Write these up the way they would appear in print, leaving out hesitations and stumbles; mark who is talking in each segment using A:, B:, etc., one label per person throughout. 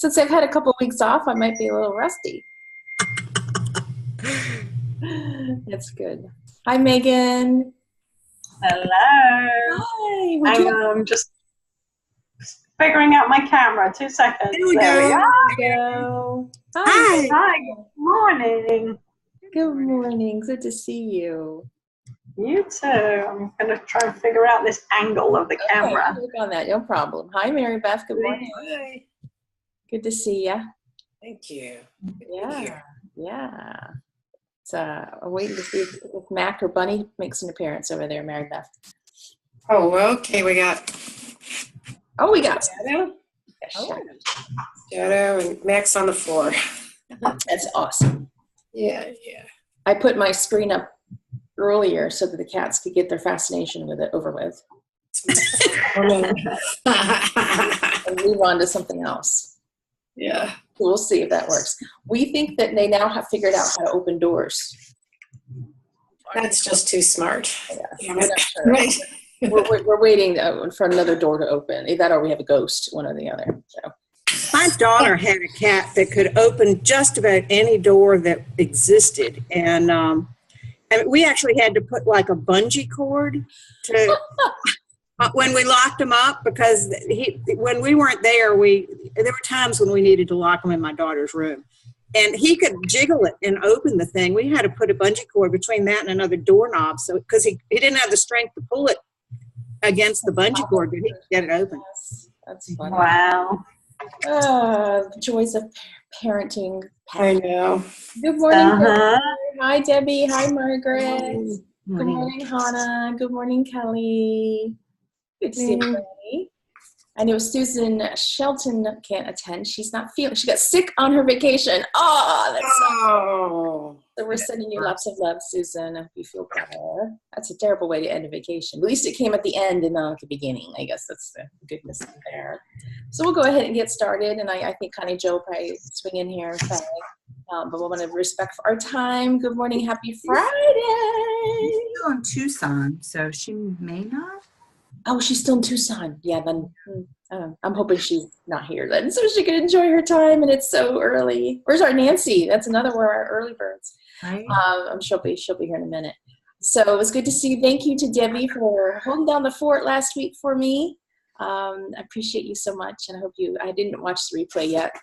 A: Since I've had a couple weeks off, I might be a little rusty. That's good. Hi, Megan.
B: Hello.
A: Hi.
B: I'm just figuring out my camera. 2 seconds.
C: There
B: we
A: go.
B: Hi. Hi. Good morning.
A: Good morning. Good to see you.
B: You too. I'm going to try and figure out this angle of the camera.
A: Work on that. No problem. Hi, Mary Beth. Good morning.
C: Hi.
A: Good to see you.
C: Thank you.
A: Yeah. So I'm waiting to see if Mac or Bunny makes an appearance over there, Mary Beth.
C: Oh, okay. We got
A: Shadow.
C: Shadow and Max on the floor.
A: That's awesome.
C: Yeah.
A: I put my screen up earlier so that the cats could get their fascination with it over with. And move on to something else.
C: Yeah.
A: So we'll see if that works. We think that they now have figured out how to open doors.
C: That's just too smart.
A: Yeah, we're not sure. Right. We're waiting for another door to open. Either that or we have a ghost, one or the other. So.
D: My daughter had a cat that could open just about any door that existed. And we actually had to put like a bungee cord to when we locked him up, because when we weren't there, there were times when we needed to lock him in my daughter's room. And he could jiggle it and open the thing. We had to put a bungee cord between that and another doorknob, so because he didn't have the strength to pull it against the bungee cord, but he could get it open.
A: That's funny.
B: Wow.
A: The joys of parenting.
C: I know.
A: Good morning. Hi, Debbie. Hi, Margaret. Good morning, Hannah. Good morning, Kelly. Good to see everybody. I know Susan Shelton can't attend. She's not feeling. She got sick on her vacation. So we're sending you lots of love, Susan. I hope you feel better. That's a terrible way to end a vacation. At least it came at the end and not at the beginning. I guess that's the goodness there. So we'll go ahead and get started. And I think Connie Jo will probably swing in here and say, but we want to respect for our time. Good morning. Happy Friday.
E: She's still in Tucson, so she may not.
A: Oh, she's still in Tucson. Yeah, then I'm hoping she's not here then, so she can enjoy her time. And it's so early. Where's our Nancy? That's another one of our early birds.
E: Right.
A: She'll be here in a minute. So it was good to see you. Thank you to Debbie for holding down the fort last week for me. I appreciate you so much, and I hope you. I didn't watch the replay yet.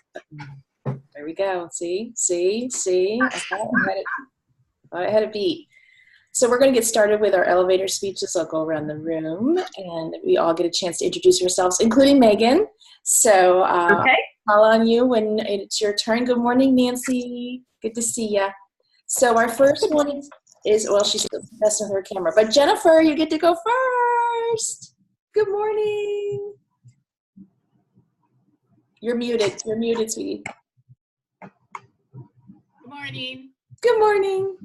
A: But there we go. See. I had a beat. So we're going to get started with our elevator speeches. I'll go around the room, and we all get a chance to introduce yourselves, including Megan. So
B: okay.
A: Call on you when it's your turn. Good morning, Nancy. Good to see you. So our first one is, well, she's messing with her camera, but Jennifer, you get to go first. Good morning. You're muted, sweetie.
F: Good morning.
A: Good morning.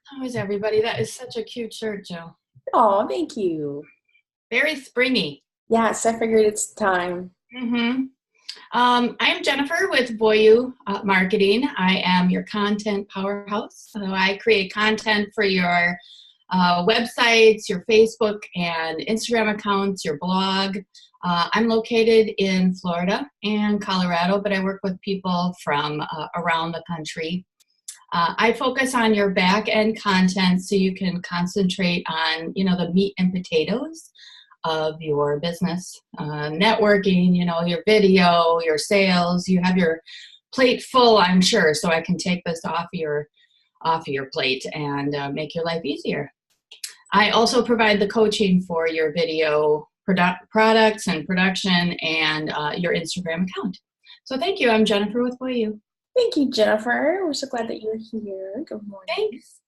F: How is everybody? That is such a cute shirt, Joe.
A: Oh, thank you.
F: Very springy.
A: Yes, I figured it's time.
F: Mm-hmm. I'm Jennifer with Voyu Marketing. I am your content powerhouse. So I create content for your websites, your Facebook and Instagram accounts, your blog. I'm located in Florida and Colorado, but I work with people from around the country. I focus on your back-end content so you can concentrate on, the meat and potatoes of your business, networking, your video, your sales. You have your plate full, I'm sure, so I can take this off your plate and make your life easier. I also provide the coaching for your video products and production and your Instagram account. So thank you. I'm Jennifer with Voyu.
A: Thank you, Jennifer. We're so glad that you're here. Good morning.
F: Thanks.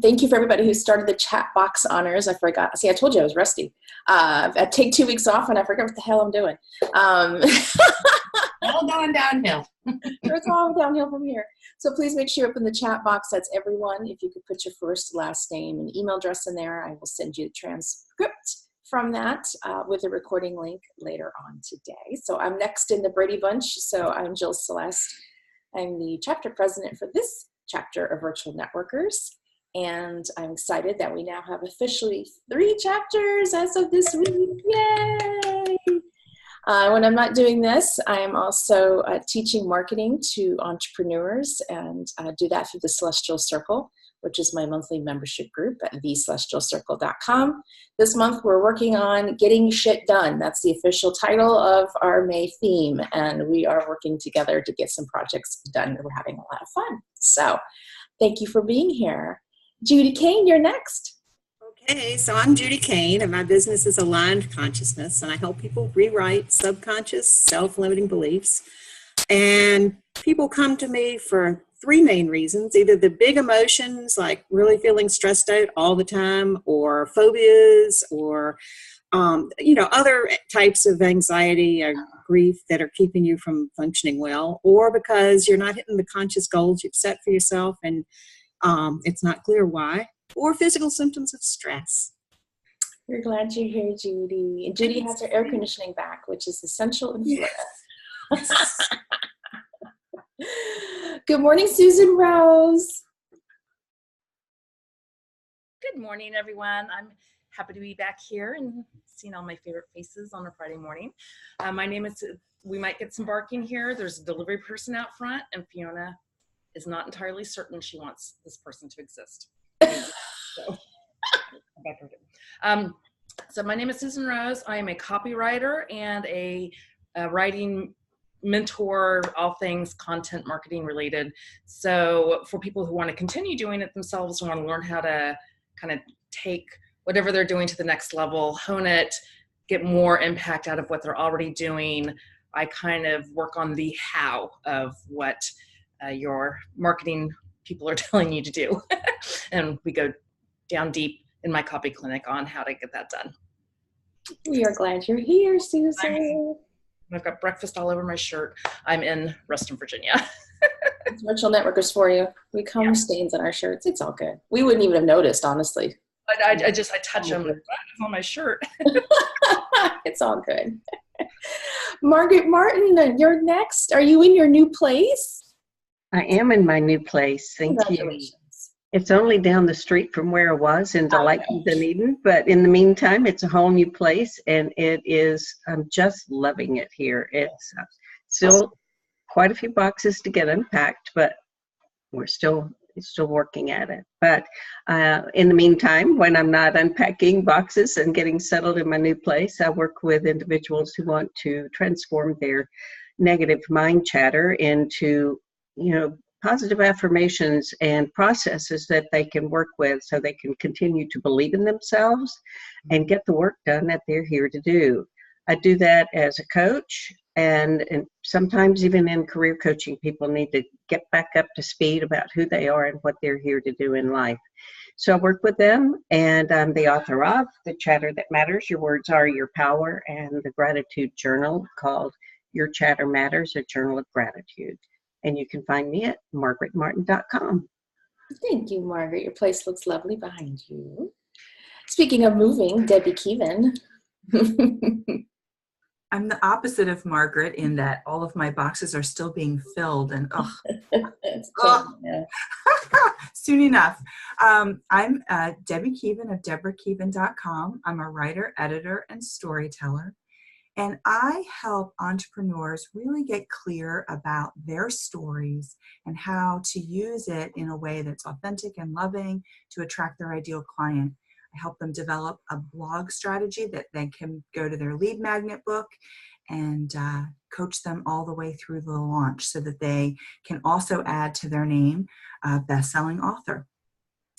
A: Thank you for everybody who started the chat box honors. I forgot. See, I told you I was rusty. I take 2 weeks off and I forget what the hell I'm doing.
F: All going downhill.
A: It's all downhill from here. So please make sure you open the chat box. That's everyone. If you could put your first, last name, and email address in there, I will send you the transcript from that with a recording link later on today. So I'm next in the Brady Bunch. So I'm Jill Celeste. I'm the chapter president for this chapter of Virtual Networkers. And I'm excited that we now have officially 3 chapters as of this week. Yay! When I'm not doing this, I am also teaching marketing to entrepreneurs and do that through the Celestial Circle, which is my monthly membership group at thecelestialcircle.com. This month, we're working on getting shit done. That's the official title of our May theme, and we are working together to get some projects done. We're having a lot of fun. So thank you for being here. Judy Kane, you're next.
D: Okay, so I'm Judy Kane, and my business is Aligned Consciousness, and I help people rewrite subconscious, self-limiting beliefs. And people come to me for three main reasons: either the big emotions, like really feeling stressed out all the time, or phobias, or other types of anxiety or grief that are keeping you from functioning well, or because you're not hitting the conscious goals you've set for yourself, and it's not clear why. Or physical symptoms of stress.
A: We're glad you're here, Judy. And Judy has her air conditioning back, which is essential in Florida. Good morning, Susan Rose.
G: Good morning, everyone. I'm happy to be back here and seeing all my favorite faces on a Friday morning. My name is, we might get some barking here. There's a delivery person out front, and Fiona is not entirely certain she wants this person to exist. So my name is Susan Rose. I am a copywriter and a writing mentor, all things content marketing related. So for people who want to continue doing it themselves and want to learn how to kind of take whatever they're doing to the next level, hone it, get more impact out of what they're already doing, I kind of work on the how of what your marketing people are telling you to do. And we go down deep in my copy clinic on how to get that done.
A: We are glad you're here, Susan.
G: I've got breakfast all over my shirt. I'm in Reston, Virginia.
A: Virtual networkers for you. We come stains on our shirts. It's all good. We wouldn't even have noticed, honestly.
G: I touch them. It's on my shirt.
A: It's all good. Margaret Martin, you're next. Are you in your new place?
H: I am in my new place. Thank you. It's only down the street from where I was in Delightful Dunedin, but in the meantime, it's a whole new place, and it is, I'm just loving it here. It's still quite a few boxes to get unpacked, but we're still working at it. But in the meantime, when I'm not unpacking boxes and getting settled in my new place, I work with individuals who want to transform their negative mind chatter into, positive affirmations and processes that they can work with so they can continue to believe in themselves and get the work done that they're here to do. I do that as a coach, and sometimes even in career coaching, people need to get back up to speed about who they are and what they're here to do in life. So I work with them, and I'm the author of The Chatter That Matters, Your Words Are Your Power, and the gratitude journal called Your Chatter Matters, A Journal of Gratitude. And you can find me at margaretmartin.com.
A: Thank you, Margaret. Your place looks lovely behind you. Speaking of moving, Debbie Keevan.
E: I'm the opposite of Margaret in that all of my boxes are still being filled, and soon enough. I'm Debbie Keevan of DeborahKeevan.com. I'm a writer, editor, and storyteller. And I help entrepreneurs really get clear about their stories and how to use it in a way that's authentic and loving to attract their ideal client. I help them develop a blog strategy that then can go to their lead magnet book, and coach them all the way through the launch so that they can also add to their name a best-selling author.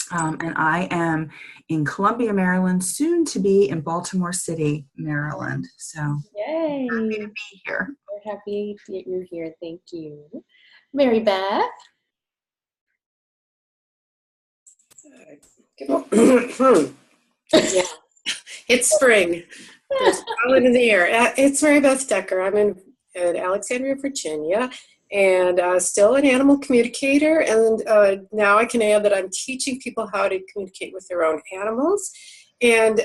E: And I am in Columbia, Maryland, soon to be in Baltimore City, Maryland. So
A: Yay.
E: happy to be here.
A: We're happy that you're here. Thank you. Mary Beth.
C: Yeah. It's spring. There's pollen in the air. It's Mary Beth Decker. I'm in Alexandria, Virginia, and still an animal communicator. And now I can add that I'm teaching people how to communicate with their own animals. And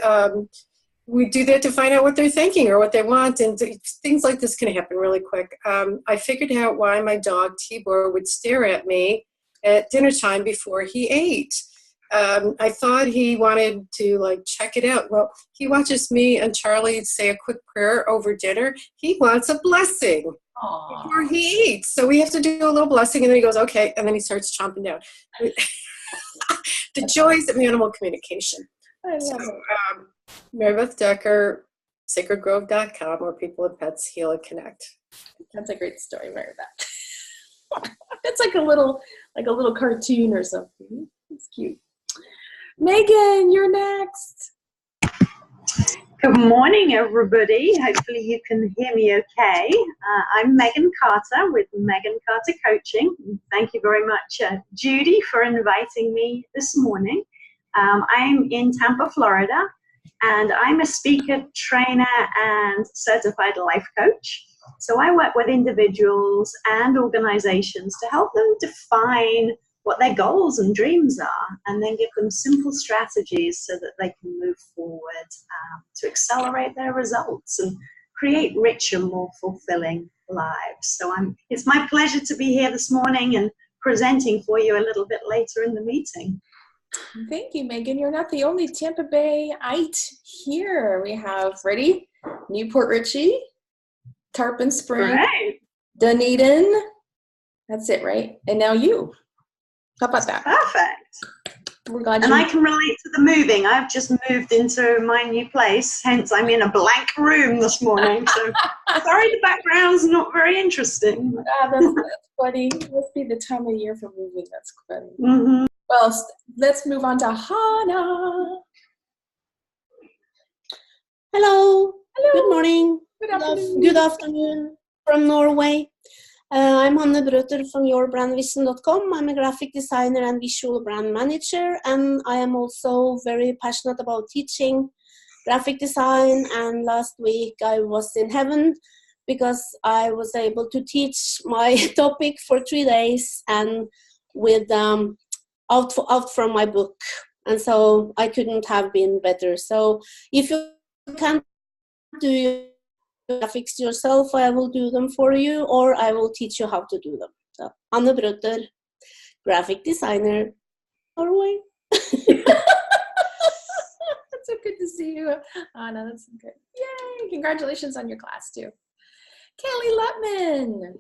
C: we do that to find out what they're thinking or what they want. And things like this can happen really quick. I figured out why my dog Tibor would stare at me at dinner time before he ate. I thought he wanted to like check it out. Well, he watches me and Charlie say a quick prayer over dinner. He wants a blessing before he eats. So we have to do a little blessing, and then he goes, okay, and then he starts chomping down. The joys of animal communication.
A: I love
C: So,
A: it.
C: Mary Beth Decker, sacredgrove.com, where people and pets heal and connect.
A: That's a great story, Mary Beth. It's like a little cartoon or something. It's cute. Megan, you're next.
B: Good morning, everybody. Hopefully you can hear me okay. I'm Megan Carter with Megan Carter Coaching. Thank you very much, Judy, for inviting me this morning. I'm in Tampa, Florida, and I'm a speaker, trainer, and certified life coach. So I work with individuals and organizations to help them define what their goals and dreams are, and then give them simple strategies so that they can move forward to accelerate their results and create richer, more fulfilling lives. So it's my pleasure to be here this morning and presenting for you a little bit later in the meeting.
A: Thank you, Megan. You're not the only Tampa Bay-ite here. We have, ready? Newport Richey, Tarpon Spring,
B: Great.
A: Dunedin. That's it, right? And now you. How about that?
B: Perfect.
A: We're glad
B: And I can relate to the moving. I've just moved into my new place, hence I'm in a blank room this morning. So sorry the background's not very interesting.
A: that's funny. Must be the time of year for moving. That's funny.
B: Mm-hmm.
A: Well, let's move on to Hannah.
I: Hello.
A: Hello.
I: Good morning.
A: Good afternoon.
I: Good afternoon from Norway. I'm Hanne Brøter from yourbrandvision.com. I'm a graphic designer and visual brand manager, and I am also very passionate about teaching graphic design. And last week I was in heaven because I was able to teach my topic for 3 days and with out from my book. And so I couldn't have been better. So if you can't do your graphics yourself, I will do them for you, or I will teach you how to do them. So, Hanne Brøter, graphic designer, Norway.
A: That's so good to see you, Anna. That's so good. Yay! Congratulations on your class too. Kelly Lutman.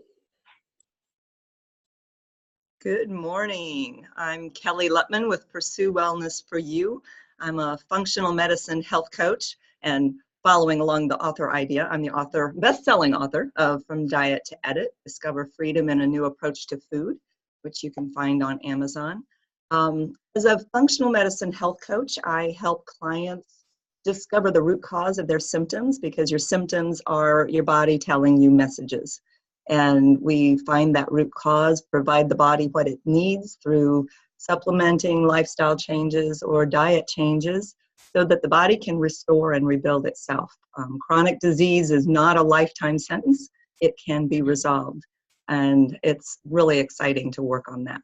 J: Good morning. I'm Kelly Lutman with Pursue Wellness for You. I'm a functional medicine health coach, and following along the author idea, I'm the author, best-selling author of From Diet to Edit, Discover Freedom in a New Approach to Food, which you can find on Amazon. As a functional medicine health coach, I help clients discover the root cause of their symptoms, because your symptoms are your body telling you messages. And we find that root cause, provide the body what it needs through supplementing, lifestyle changes, or diet changes, so that the body can restore and rebuild itself. Chronic disease is not a lifetime sentence. It can be resolved. And it's really exciting to work on that.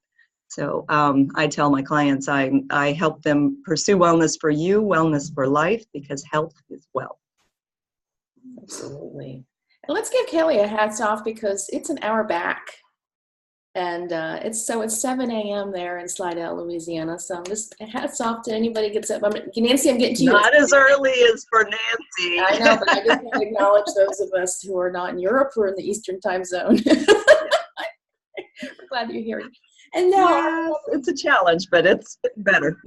J: So I tell my clients I help them pursue wellness for you, wellness for life, because health is wealth.
A: Absolutely. And let's give Kelly a hats off because it's an hour back. And it's 7 a.m. there in Slidell, Louisiana. So just hats off to anybody who gets up. Nancy, I'm getting to you.
J: Not as early as for Nancy.
A: I know, but I just want to acknowledge those of us who are not in Europe or in the Eastern time zone. We're glad you're here. And now,
J: yes, it's a challenge, but it's better.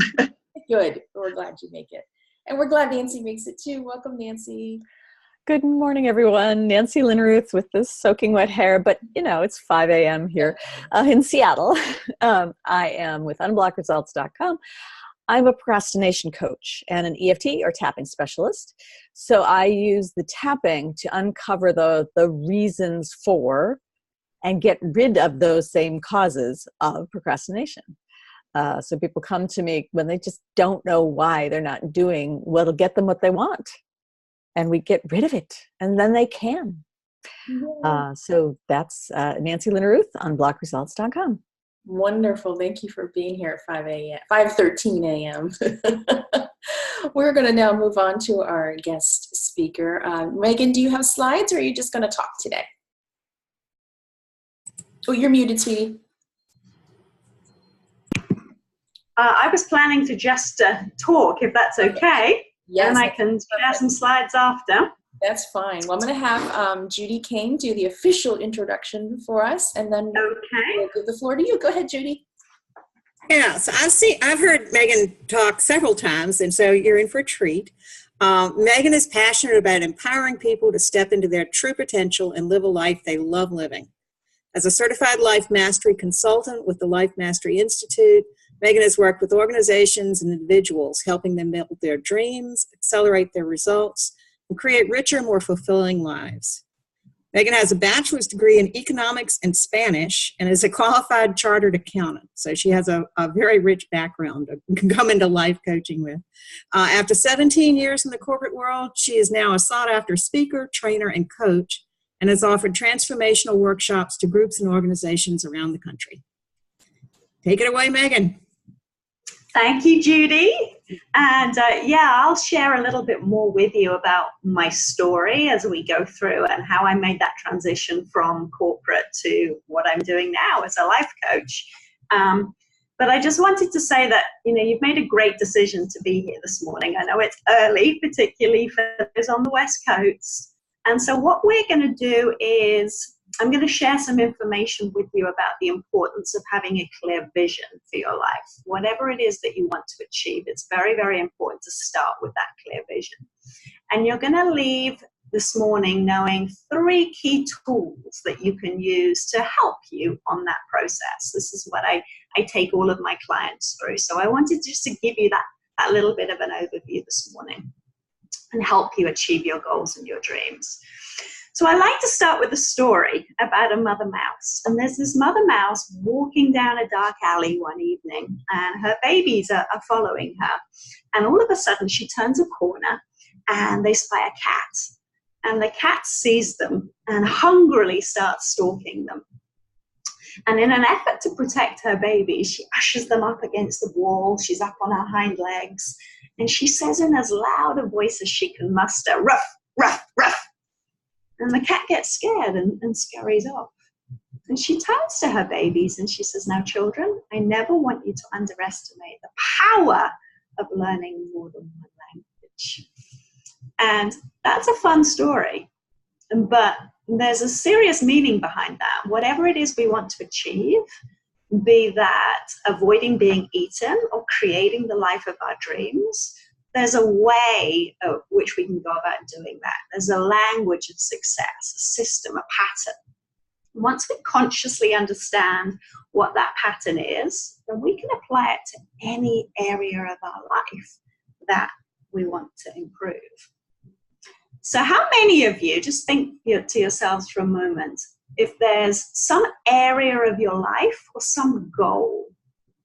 A: Good. We're glad you make it. And we're glad Nancy makes it too. Welcome, Nancy.
K: Good morning, everyone. Nancy Linneruth with this soaking wet hair, but you know, it's 5 a.m. here in Seattle. I am with unblockresults.com. I'm a procrastination coach and an EFT or tapping specialist. So I use the tapping to uncover the reasons for and get rid of those same causes of procrastination. So people come to me when they just don't know why they're not doing what'll get them what they want. And we get rid of it, and then they can. So that's Nancy Linneruth on blockresults.com.
A: Wonderful. Thank you for being here at 5:13 a.m. We're going to now move on to our guest speaker. Megan, do you have slides, or are you just going to talk today? Oh, you're muted, sweetie.
B: I was planning to just talk, if that's okay.
A: Yes.
B: And I can share some slides after.
A: That's fine. Well, I'm going to have Judy Kane do the official introduction for us, and then we'll give the floor to you. Go ahead, Judy.
D: Yeah, so I've heard Megan talk several times, and so you're in for a treat. Megan is passionate about empowering people to step into their true potential and live a life they love living. As a certified life mastery consultant with the Life Mastery Institute, Megan has worked with organizations and individuals, helping them build their dreams, accelerate their results, and create richer, more fulfilling lives. Megan has a bachelor's degree in economics and Spanish and is a qualified chartered accountant. So she has a very rich background to come into life coaching with. After 17 years in the corporate world, she is now a sought-after speaker, trainer, and coach, and has offered transformational workshops to groups and organizations around the country. Take it away, Megan.
B: Thank you, Judy. And I'll share a little bit more with you about my story as we go through and how I made that transition from corporate to what I'm doing now as a life coach. But I just wanted to say that, you've made a great decision to be here this morning. I know it's early, particularly for those on the West Coast. And so what we're going to do is I'm going to share some information with you about the importance of having a clear vision for your life. Whatever it is that you want to achieve, it's very, very important to start with that clear vision. And you're going to leave this morning knowing 3 key tools that you can use to help you on that process. This is what I take all of my clients through. So I wanted just to give you that little bit of an overview this morning and help you achieve your goals and your dreams. So I like to start with a story about a mother mouse. And there's this mother mouse walking down a dark alley one evening, and her babies are following her. And all of a sudden she turns a corner and they spy a cat. And the cat sees them and hungrily starts stalking them. And in an effort to protect her babies, she ushers them up against the wall. She's up on her hind legs. And she says in as loud a voice as she can muster, "Ruff, ruff, ruff." And the cat gets scared and scurries off. And she turns to her babies and she says, "Now, children, I never want you to underestimate the power of learning more than one language." And that's a fun story. But there's a serious meaning behind that. Whatever it is we want to achieve, be that avoiding being eaten or creating the life of our dreams, there's a way of which we can go about doing that. There's a language of success, a system, a pattern. Once we consciously understand what that pattern is, then we can apply it to any area of our life that we want to improve. So how many of you, just think to yourselves for a moment, if there's some area of your life or some goal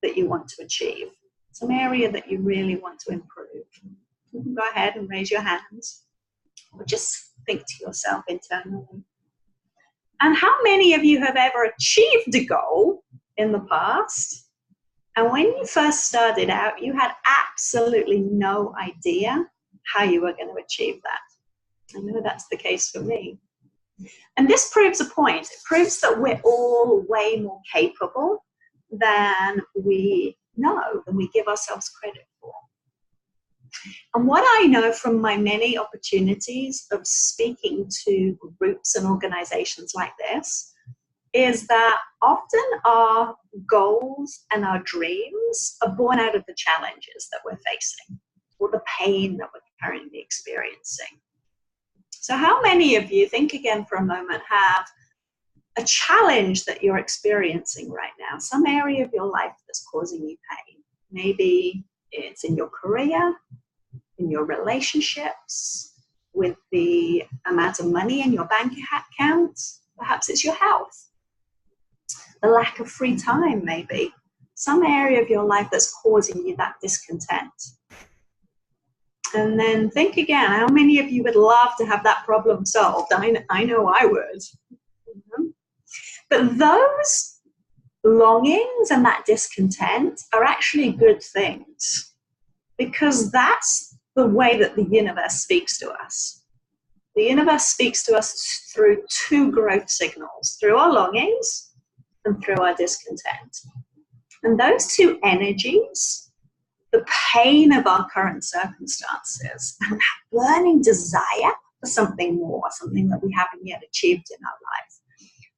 B: that you want to achieve, some area that you really want to improve, you can go ahead and raise your hands or just think to yourself internally. And how many of you have ever achieved a goal in the past? And when you first started out, you had absolutely no idea how you were going to achieve that. I know that's the case for me. And this proves a point. It proves that we're all way more capable than we know, than we give ourselves credit for. And what I know from my many opportunities of speaking to groups and organizations like this is that often our goals and our dreams are born out of the challenges that we're facing or the pain that we're currently experiencing. So how many of you, think again for a moment, have a challenge that you're experiencing right now, some area of your life that's causing you pain? Maybe it's in your career, in your relationships, with the amount of money in your bank account. Perhaps it's your health, the lack of free time, maybe. Some area of your life that's causing you that discontent. And then think again, how many of you would love to have that problem solved? I know I would. But those longings and that discontent are actually good things, because that's the way that the universe speaks to us. The universe speaks to us through 2 growth signals, through our longings and through our discontent. And those 2 energies the pain of our current circumstances, and that burning desire for something more, something that we haven't yet achieved in our life,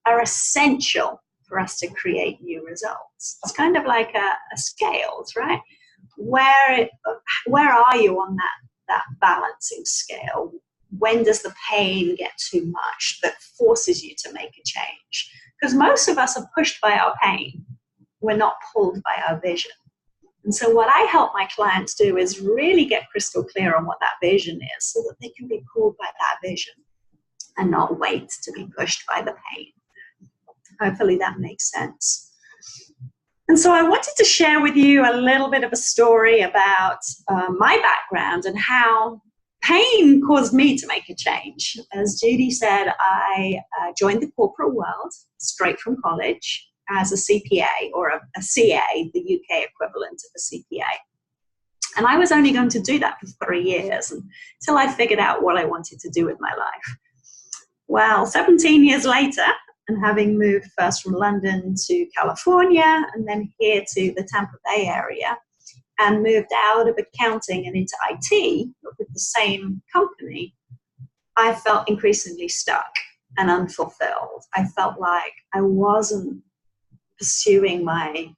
B: are essential for us to create new results. It's kind of like a scales, right? Where are you on that balancing scale? When does the pain get too much that forces you to make a change? Because most of us are pushed by our pain. We're not pulled by our vision. And so what I help my clients do is really get crystal clear on what that vision is so that they can be pulled by that vision and not wait to be pushed by the pain. Hopefully that makes sense. And so I wanted to share with you a little bit of a story about my background and how pain caused me to make a change. As Judy said, I joined the corporate world straight from college as a CPA, or a CA, the UK equivalent of a CPA. And I was only going to do that for 3 years until I figured out what I wanted to do with my life. Well, 17 years later, and having moved first from London to California and then here to the Tampa Bay area, and moved out of accounting and into IT with the same company, I felt increasingly stuck and unfulfilled. I felt like I wasn't pursuing my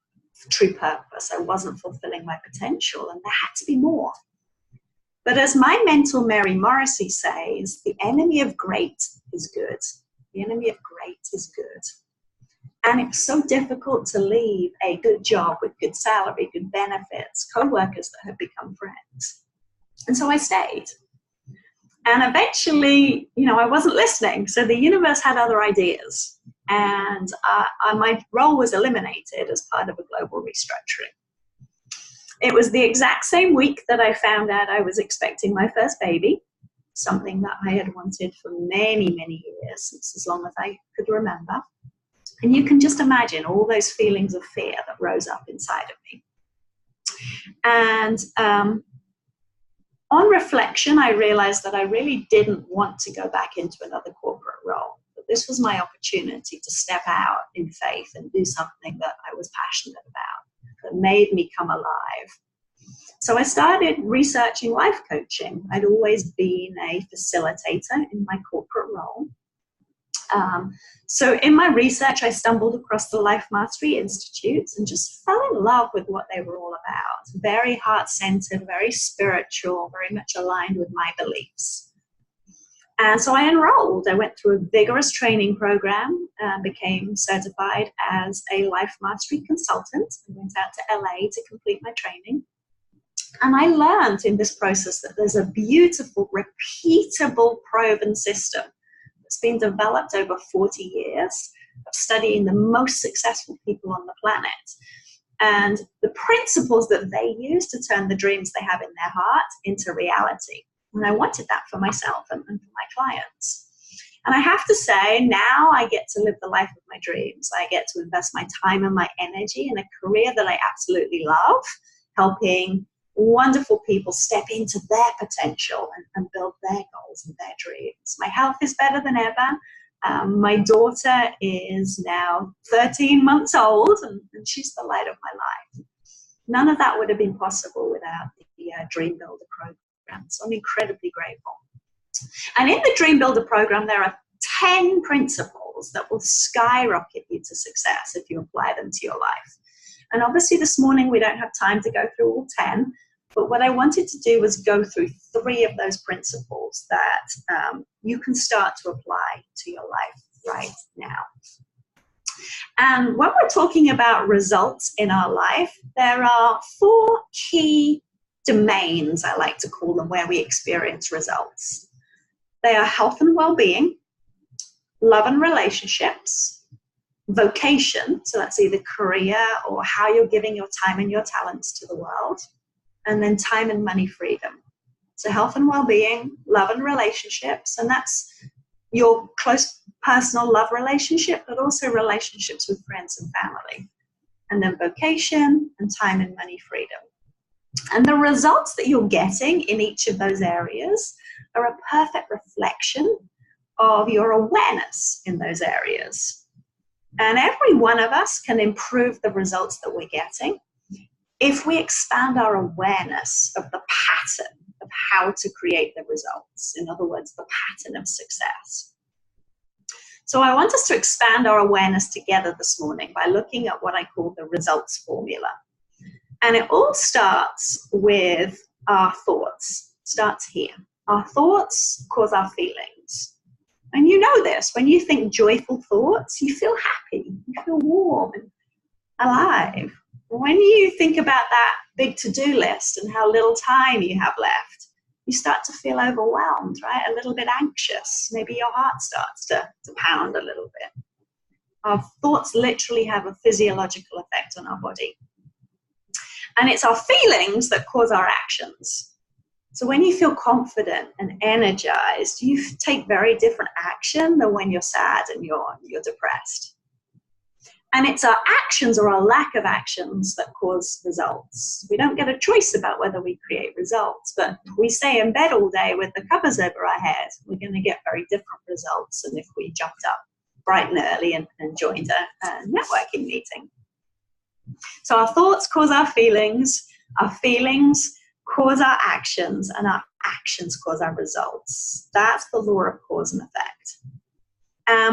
B: true purpose. I wasn't fulfilling my potential, and there had to be more. But as my mentor Mary Morrissey says, the enemy of great is good. The enemy of great is good. And it's so difficult to leave a good job with good salary, good benefits, co-workers that have become friends. And so I stayed. And eventually, I wasn't listening. So the universe had other ideas. And my role was eliminated as part of a global restructuring. It was the exact same week that I found out I was expecting my first baby, something that I had wanted for many, many years, since as long as I could remember. And you can just imagine all those feelings of fear that rose up inside of me. And on reflection, I realized that I really didn't want to go back into another corporate role. But this was my opportunity to step out in faith and do something that I was passionate about, that made me come alive. So I started researching life coaching. I'd always been a facilitator in my corporate role. So in my research, I stumbled across the Life Mastery Institute and just fell in love with what they were all about. Very heart-centered, very spiritual, very much aligned with my beliefs. And so I enrolled. I went through a vigorous training program and became certified as a Life Mastery consultant. I went out to LA to complete my training. And I learned in this process that there's a beautiful, repeatable, proven system that's been developed over 40 years of studying the most successful people on the planet and the principles that they use to turn the dreams they have in their heart into reality. And I wanted that for myself and for my clients. And I have to say, now I get to live the life of my dreams. I get to invest my time and my energy in a career that I absolutely love, helping wonderful people step into their potential and build their goals and their dreams. My health is better than ever. My daughter is now 13 months old, and she's the light of my life. None of that would have been possible without the Dream Builder program. So I'm incredibly grateful. And in the Dream Builder program, there are 10 principles that will skyrocket you to success if you apply them to your life. And obviously this morning we don't have time to go through all 10, but what I wanted to do was go through 3 of those principles that you can start to apply to your life right now. And when we're talking about results in our life, there are 4 key domains, I like to call them, where we experience results. They are health and well-being, love and relationships, vocation, so that's either career or how you're giving your time and your talents to the world, and then time and money freedom. So health and well-being, love and relationships, and that's your close personal love relationship, but also relationships with friends and family. And then vocation and time and money freedom. And the results that you're getting in each of those areas are a perfect reflection of your awareness in those areas. And every one of us can improve the results that we're getting. if we expand our awareness of the pattern of how to create the results, in other words, the pattern of success. So I want us to expand our awareness together this morning by looking at what I call the results formula. And it all starts with our thoughts. It starts here. Our thoughts cause our feelings. And you know this, when you think joyful thoughts, you feel happy, you feel warm and alive. When you think about that big to-do list and how little time you have left, you start to feel overwhelmed, right? A little bit anxious. Maybe your heart starts to pound a little bit. Our thoughts literally have a physiological effect on our body. And it's our feelings that cause our actions. So when you feel confident and energized, you take very different action than when you're sad and you're depressed. And it's our actions or our lack of actions that cause results. We don't get a choice about whether we create results, but if we stay in bed all day with the covers over our head, we're going to get very different results than if we jumped up bright and early and joined a networking meeting. So our thoughts cause our feelings cause our actions, and our actions cause our results. That's the law of cause and effect.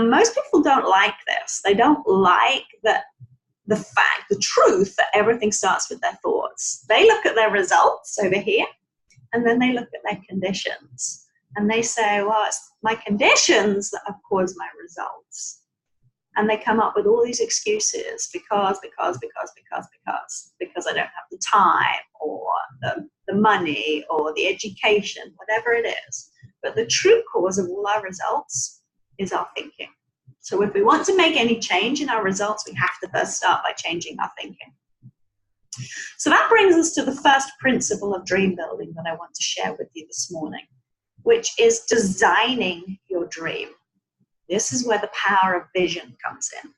B: Most people don't like this. They don't like the truth that everything starts with their thoughts. They look at their results over here, and then they look at their conditions. And they say, well, it's my conditions that have caused my results. And they come up with all these excuses because I don't have the time or the money or the education, whatever it is. But the true cause of all our results is our thinking. So if we want to make any change in our results, we have to first start by changing our thinking. So that brings us to the first principle of dream building that I want to share with you this morning, which is designing your dream. This is where the power of vision comes in.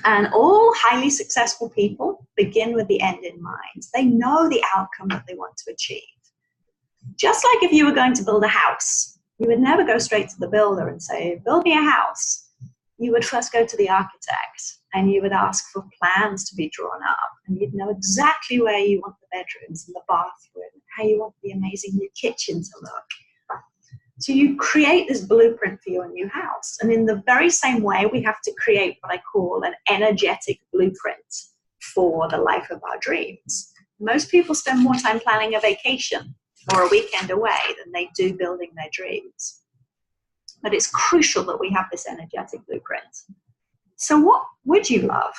B: And all highly successful people begin with the end in mind. They know the outcome that they want to achieve. Just like if you were going to build a house, you would never go straight to the builder and say, build me a house. You would first go to the architect and you would ask for plans to be drawn up. And you'd know exactly where you want the bedrooms and the bathroom, how you want the amazing new kitchen to look. So you create this blueprint for your new house. And in the very same way, we have to create what I call an energetic blueprint for the life of our dreams. Most people spend more time planning a vacation or a weekend away than they do building their dreams. But it's crucial that we have this energetic blueprint. So what would you love?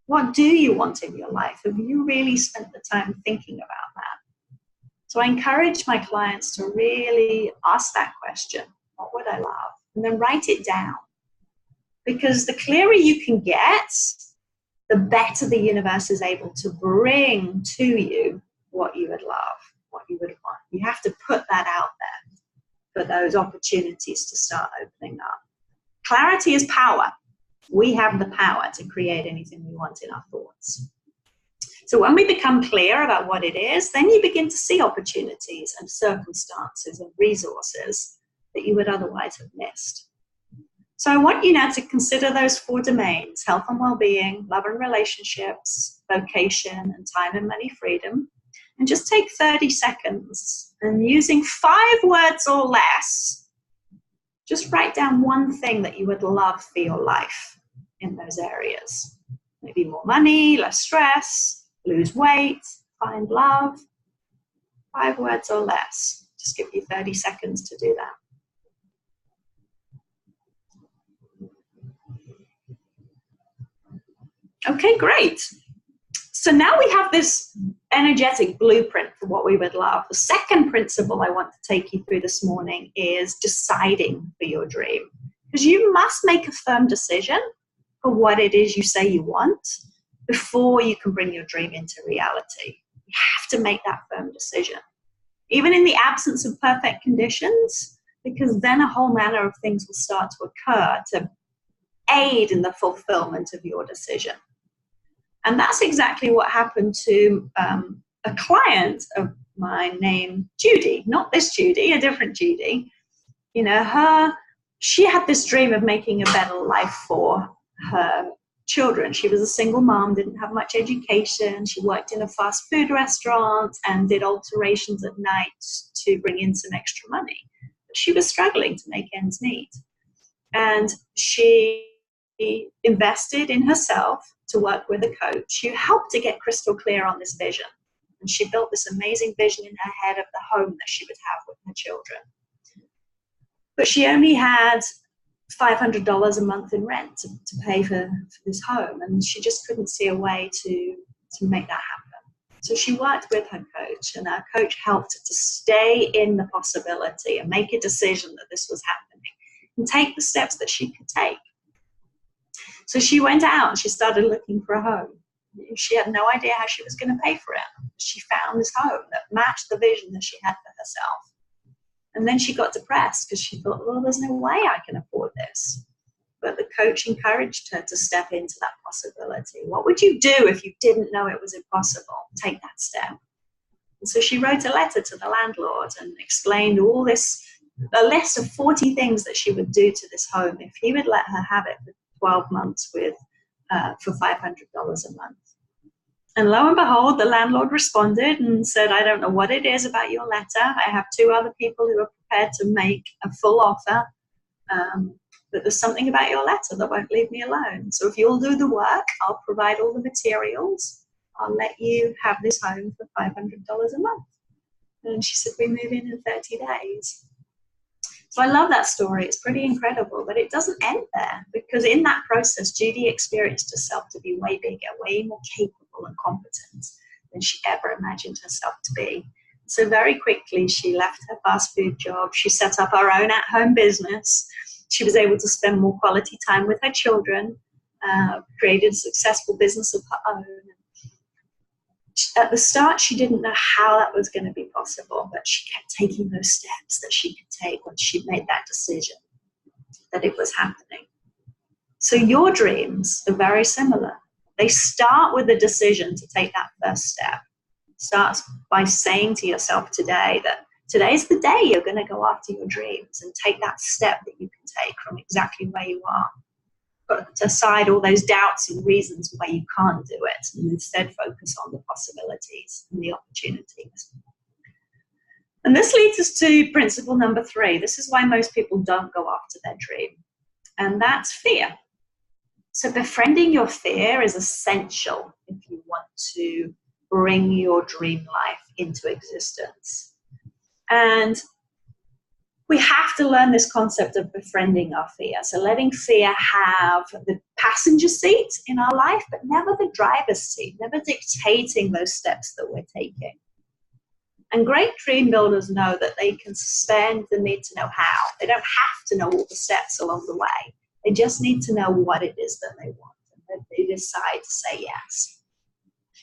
B: What do you want in your life? Have you really spent the time thinking about that? So I encourage my clients to really ask that question, what would I love? And then write it down. Because the clearer you can get, the better the universe is able to bring to you what you would love, what you would want. You have to put that out there for those opportunities to start opening up. Clarity is power. We have the power to create anything we want in our thoughts. So when we become clear about what it is, then you begin to see opportunities and circumstances and resources that you would otherwise have missed. So I want you now to consider those 4 domains: health and well-being, love and relationships, vocation, and time and money freedom. And just take 30 seconds and using 5 words or less, just write down one thing that you would love for your life in those areas. Maybe more money, less stress, lose weight, find love. 5 words or less. Just give you 30 seconds to do that. Okay, great. So now we have this energetic blueprint for what we would love. The second principle I want to take you through this morning is deciding for your dream. Because you must make a firm decision for what it is you say you want before you can bring your dream into reality. You have to make that firm decision, even in the absence of perfect conditions, because then a whole manner of things will start to occur to aid in the fulfillment of your decision. And that's exactly what happened to a client of mine named Judy. Not this Judy, a different Judy. You know, she had this dream of making a better life for her children. She was a single mom, didn't have much education. She worked in a fast food restaurant and did alterations at night to bring in some extra money. But she was struggling to make ends meet. And she invested in herself to work with a coach who helped to get crystal clear on this vision. And she built this amazing vision in her head of the home that she would have with her children. But she only had $500 a month in rent to pay for this home, and she just couldn't see a way to make that happen. So she worked with her coach, and our coach helped her to stay in the possibility and make a decision that this was happening and take the steps that she could take. So she went out and she started looking for a home. She had no idea how she was going to pay for it. She found this home that matched the vision that she had for herself. And then she got depressed because she thought, well, there's no way I can afford this. But the coach encouraged her to step into that possibility. What would you do if you didn't know it was impossible? Take that step. And so she wrote a letter to the landlord and explained all this, a list of 40 things that she would do to this home if he would let her have it for 12 months for $500 a month. And lo and behold, the landlord responded and said, I don't know what it is about your letter. I have 2 other people who are prepared to make a full offer, but there's something about your letter that won't leave me alone. So if you'll do the work, I'll provide all the materials. I'll let you have this home for $500 a month. And she said, we move in 30 days. So I love that story. It's pretty incredible, but it doesn't end there, because in that process, Judy experienced herself to be way bigger, way more capable and competent than she ever imagined herself to be. So very quickly, she left her fast food job. She set up her own at-home business. She was able to spend more quality time with her children, created a successful business of her own. At the start, she didn't know how that was going to be possible, but she kept taking those steps that she could take once she made that decision that it was happening. So your dreams are very similar. They start with a decision to take that first step. It starts by saying to yourself today that today's the day you're going to go after your dreams and take that step that you can take from exactly where you are. Put aside all those doubts and reasons why you can't do it, and instead focus on the possibilities and the opportunities. And this leads us to principle number 3. This is why most people don't go after their dream, and that's fear. So befriending your fear is essential if you want to bring your dream life into existence. And we have to learn this concept of befriending our fear. So letting fear have the passenger seat in our life, but never the driver's seat, never dictating those steps that we're taking. And great dream builders know that they can suspend the need to know how. They don't have to know all the steps along the way. They just need to know what it is that they want, and then they decide to say yes.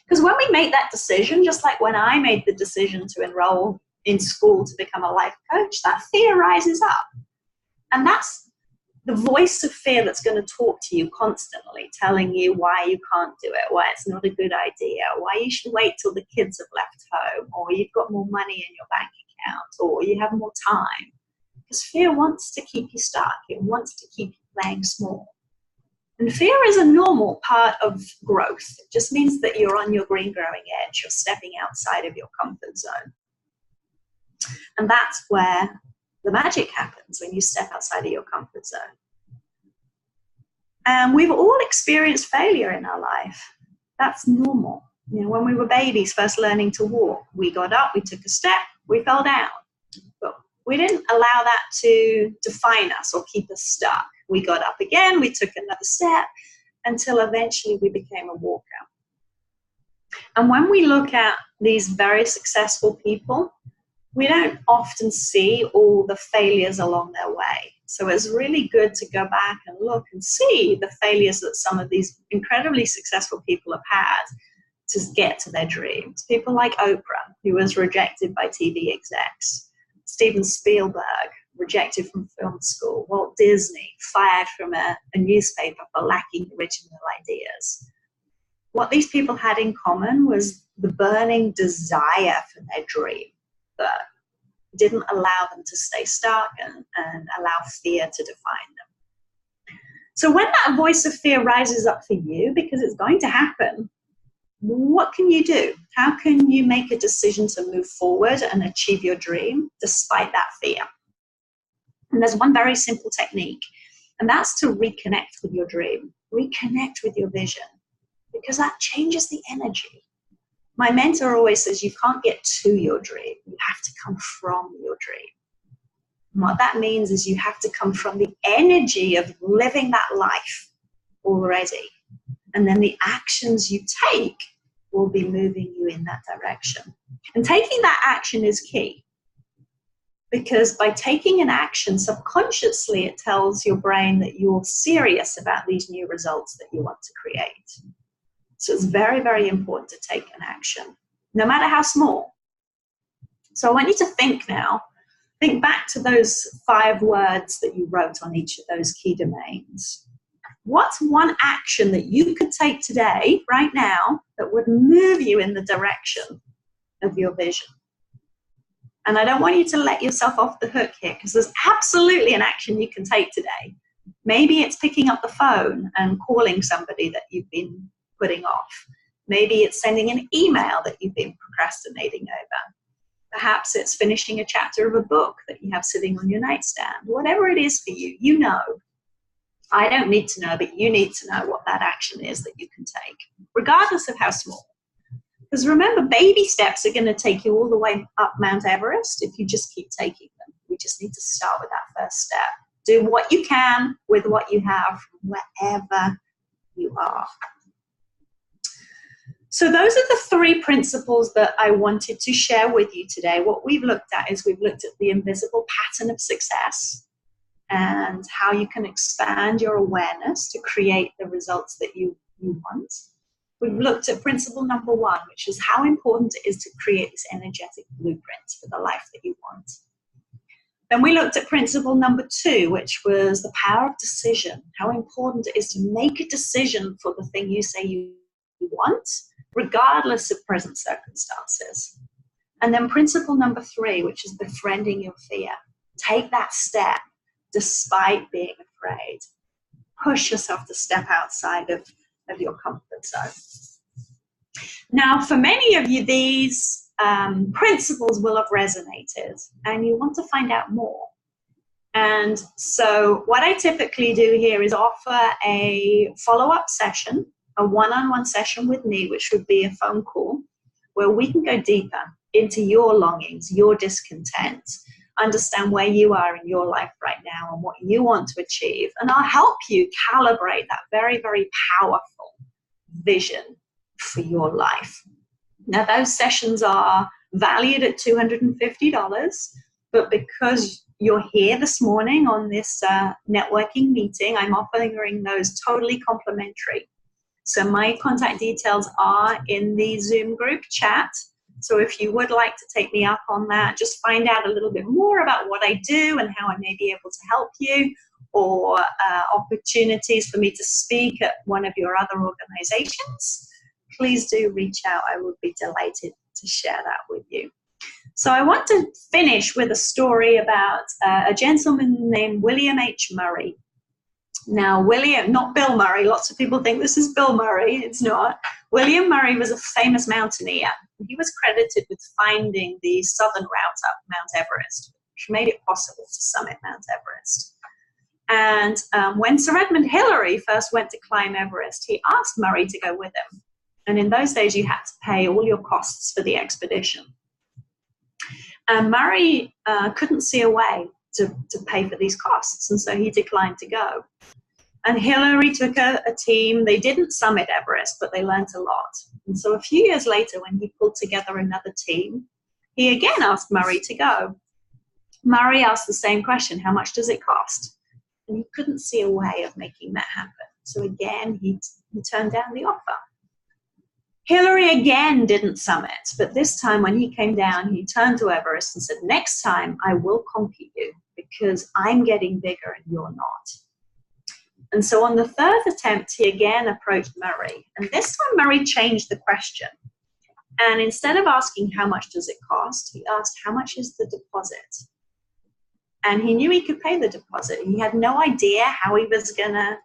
B: Because when we make that decision, just like when I made the decision to enroll in school to become a life coach, that fear rises up. And that's the voice of fear that's going to talk to you constantly, telling you why you can't do it, why it's not a good idea, why you should wait till the kids have left home, or you've got more money in your bank account, or you have more time. Because fear wants to keep you stuck. It wants to keep you playing small. And fear is a normal part of growth. It just means that you're on your green growing edge. You're stepping outside of your comfort zone. And that's where the magic happens, when you step outside of your comfort zone. And we've all experienced failure in our life. That's normal. You know, when we were babies first learning to walk, we got up, we took a step, we fell down. But we didn't allow that to define us or keep us stuck. We got up again, we took another step, until eventually we became a walker. And when we look at these very successful people, we don't often see all the failures along their way. So it's really good to go back and look and see the failures that some of these incredibly successful people have had to get to their dreams. People like Oprah, who was rejected by TV execs. Steven Spielberg, rejected from film school. Walt Disney, fired from a newspaper for lacking original ideas. What these people had in common was the burning desire for their dream that didn't allow them to stay stuck and allow fear to define them. So when that voice of fear rises up for you, because it's going to happen, what can you do? How can you make a decision to move forward and achieve your dream despite that fear? And there's one very simple technique, and that's to reconnect with your dream, reconnect with your vision, because that changes the energy. My mentor always says you can't get to your dream, you have to come from your dream. And what that means is you have to come from the energy of living that life already. And then the actions you take will be moving you in that direction. And taking that action is key, because by taking an action, subconsciously it tells your brain that you're serious about these new results that you want to create. So it's very, very important to take an action, no matter how small. So I want you to think now. Think back to those 5 words that you wrote on each of those key domains. What's one action that you could take today, right now, that would move you in the direction of your vision? And I don't want you to let yourself off the hook here, because there's absolutely an action you can take today. Maybe it's picking up the phone and calling somebody that you've been putting off. Maybe it's sending an email that you've been procrastinating over. Perhaps it's finishing a chapter of a book that you have sitting on your nightstand. Whatever it is for you, you know. I don't need to know, but you need to know what that action is that you can take, regardless of how small. Because remember, baby steps are going to take you all the way up Mount Everest if you just keep taking them. We just need to start with that first step. Do what you can with what you have, wherever you are. So those are the 3 principles that I wanted to share with you today. What we've looked at is we've looked at the invisible pattern of success and how you can expand your awareness to create the results that you want. We've looked at principle number 1, which is how important it is to create this energetic blueprint for the life that you want. Then we looked at principle number 2, which was the power of decision, how important it is to make a decision for the thing you say you want, regardless of present circumstances. And then principle number 3, which is befriending your fear. Take that step despite being afraid. Push yourself to step outside of your comfort zone. Now, for many of you, these principles will have resonated, and you want to find out more. And so what I typically do here is offer a follow-up session, a one-on-one session with me, which would be a phone call, where we can go deeper into your longings, your discontent, understand where you are in your life right now and what you want to achieve. And I'll help you calibrate that very, very powerful vision for your life. Now, those sessions are valued at $250, but because you're here this morning on this networking meeting, I'm offering those totally complimentary. So my contact details are in the Zoom group chat. So if you would like to take me up on that, just find out a little bit more about what I do and how I may be able to help you, or opportunities for me to speak at one of your other organizations, please do reach out. I would be delighted to share that with you. So I want to finish with a story about a gentleman named William H. Murray. Now, William, not Bill Murray. Lots of people think this is Bill Murray. It's not. William Murray was a famous mountaineer. He was credited with finding the southern route up Mount Everest, which made it possible to summit Mount Everest. And when Sir Edmund Hillary first went to climb Everest, he asked Murray to go with him. And in those days, you had to pay all your costs for the expedition. And Murray couldn't see a way to pay for these costs, and so he declined to go. And Hillary took a team. They didn't summit Everest, but they learned a lot. And so a few years later, when he pulled together another team, he again asked Murray to go. Murray asked the same question, how much does it cost? And he couldn't see a way of making that happen. So again, he turned down the offer. Hillary again didn't summit, but this time when he came down, he turned to Everest and said, next time I will conquer you because I'm getting bigger and you're not. And so on the third attempt, he again approached Murray. And this time Murray changed the question. And instead of asking how much does it cost, he asked how much is the deposit? And he knew he could pay the deposit. He had no idea how he was going to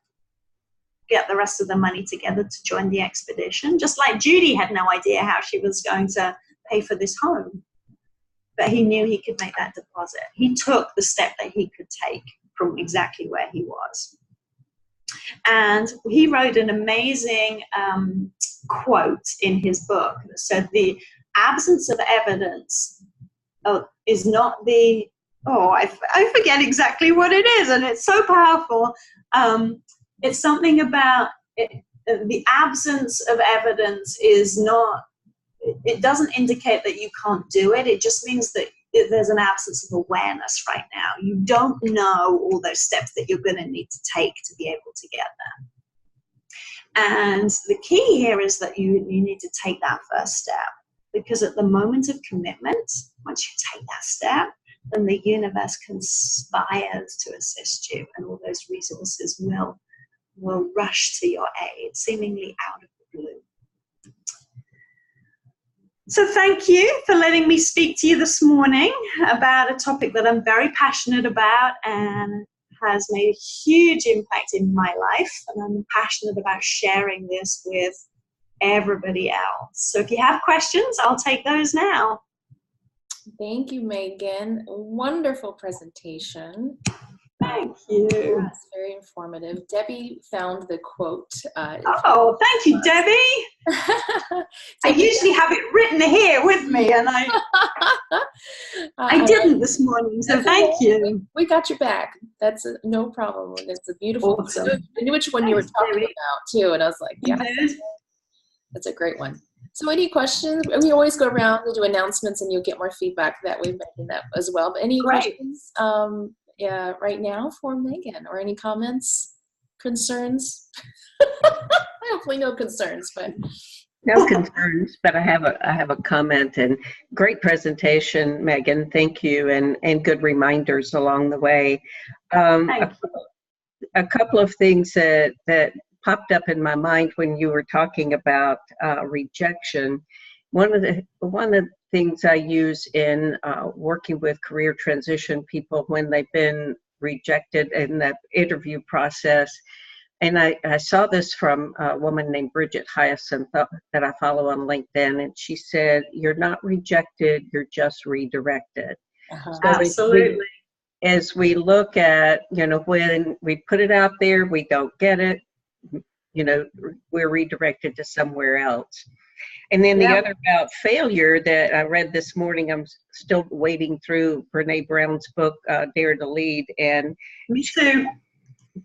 B: get the rest of the money together to join the expedition. Just like Judy had no idea how she was going to pay for this home, but he knew he could make that deposit. He took the step that he could take from exactly where he was. And he wrote an amazing quote in his book that said, the absence of evidence is not the, I forget exactly what it is, and it's so powerful. It's something about it, the absence of evidence is not, it doesn't indicate that you can't do it. It just means that there's an absence of awareness right now. You don't know all those steps that you're going to need to take to be able to get there. And the key here is that you need to take that first step, because at the moment of commitment, once you take that step, then the universe conspires to assist you, and all those resources will rush to your aid, seemingly out of the blue. So thank you for letting me speak to you this morning about a topic that I'm very passionate about and has made a huge impact in my life. And I'm passionate about sharing this with everybody else. So if you have questions, I'll take those now.
A: Thank you, Megan. Wonderful presentation.
B: Thank you.
A: Yes, very informative. Debbie found the quote.
B: Oh, thank you, Debbie. I usually have it written here with me, and I didn't this morning, so thank you.
A: We got your back. That's no problem. It's a beautiful.
B: Awesome.
A: I knew which one you were talking
B: Debbie.
A: about too, and I was like, yeah, that's a great one. So any questions? We always go around and do announcements, and you'll get more feedback that we've mentioned that as well. But any questions right now for Megan, or any comments, concerns? Hopefully no concerns, but
H: no concerns. But I have a comment. And great presentation, Megan. Thank you, and good reminders along the way. A couple of things that popped up in my mind when you were talking about rejection. One of the things I use in working with career transition people when they've been rejected in the interview process, and I saw this from a woman named Bridget Hyacinth that I follow on LinkedIn, and she said, "You're not rejected, you're just redirected." So
B: Absolutely.
H: As we look at, when we put it out there, we don't get it, we're redirected to somewhere else. And then the other about failure that I read this morning, I'm still wading through Brene Brown's book, Dare to Lead. And
B: me too.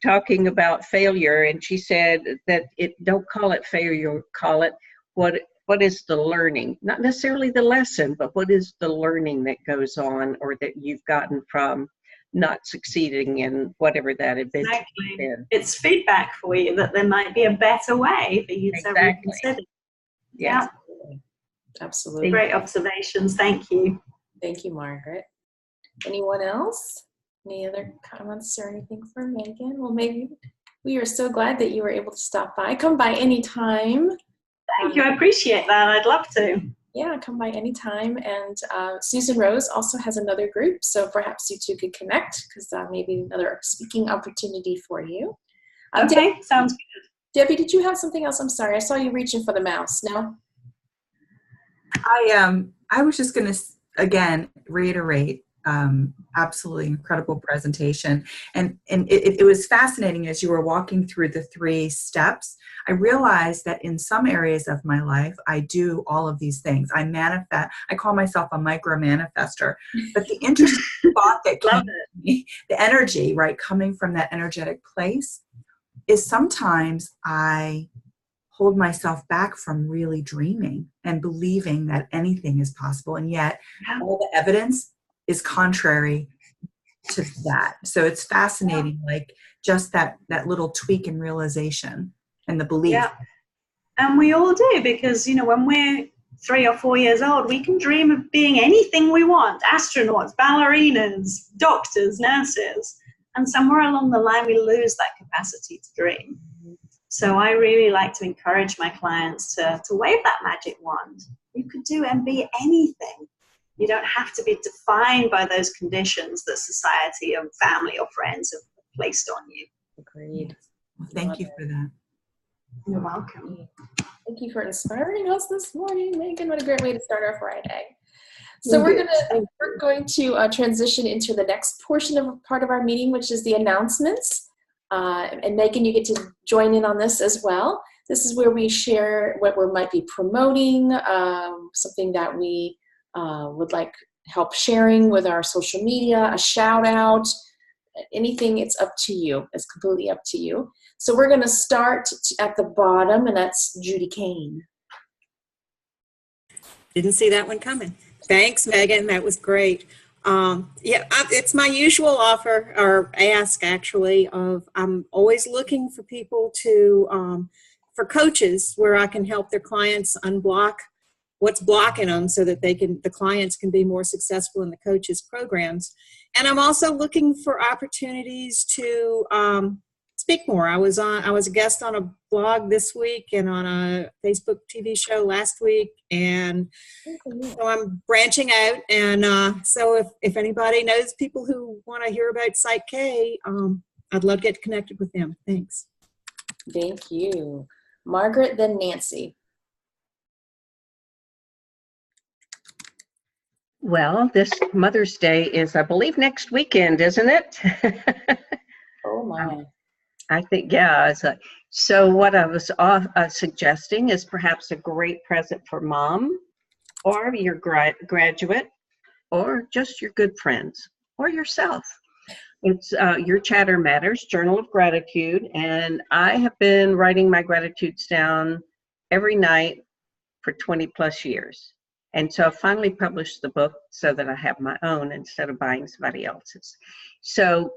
H: Talking about failure, and she said that don't call it failure, call it what is the learning, not necessarily the lesson, but what is the learning that goes on or that you've gotten from not succeeding in whatever that adventure has been.
B: It's feedback for you that there might be a better way for you to reconsider.
H: Yeah.
A: Absolutely.
B: Great observations. Thank you.
A: Thank you, Margaret. Anyone else? Any other comments or anything for Megan? Well, Megan, we are so glad that you were able to stop by. Come by anytime.
B: Thank you. I appreciate that. I'd love to.
A: Yeah, come by anytime. And Susan Rose also has another group, so perhaps you two could connect, because maybe another speaking opportunity for you.
B: Okay, sounds good.
A: Debbie, did you have something else? I'm sorry, I saw you reaching for the mouse. No?
E: I was just going to, again, reiterate, absolutely incredible presentation. And it was fascinating as you were walking through the 3 steps. I realized that in some areas of my life, I do all of these things. I manifest, I call myself a micro manifester, but the interesting thought that came to me, the energy, right, coming from that energetic place, is sometimes I hold myself back from really dreaming and believing that anything is possible. And yet all the evidence is contrary to that. So it's fascinating, like just that little tweak in realization and the belief.
B: Yeah. And we all do, because, when we're 3 or 4 years old, we can dream of being anything we want: astronauts, ballerinas, doctors, nurses. And somewhere along the line, we lose that capacity to dream. So I really like to encourage my clients to wave that magic wand. You could do and be anything. You don't have to be defined by those conditions that society and family or friends have placed on you.
A: Agreed.
E: Well, thank you for that.
B: You're welcome.
A: Thank you for inspiring us this morning, Megan. What a great way to start our Friday. So we're going to transition into the next portion of part of our meeting, which is the announcements. And Megan, you get to join in on this as well. This is where we share what we might be promoting, something that we would like help sharing with our social media, a shout out, anything. It's up to you. It's completely up to you. So we're going to start at the bottom, and that's Judy Kane.
D: Didn't see that one coming. Thanks, Megan. That was great. It's my usual offer or ask, actually, of I'm always looking for people to, for coaches where I can help their clients unblock what's blocking them so that the clients can be more successful in the coaches' programs. And I'm also looking for opportunities to speak more. I was a guest on a blog this week and on a Facebook TV show last week, and so I'm branching out. And so if anybody knows people who want to hear about Psych K, I'd love to get connected with them. Thanks.
A: Thank you, Margaret. Then Nancy.
H: Well, this Mother's Day is, I believe, next weekend, isn't it?
A: Oh my.
H: I think, yeah. So what I was suggesting is perhaps a great present for mom or your graduate or just your good friends or yourself. It's Your Chatter Matters, Journal of Gratitude. And I have been writing my gratitudes down every night for 20 plus years. And so I finally published the book so that I have my own instead of buying somebody else's. So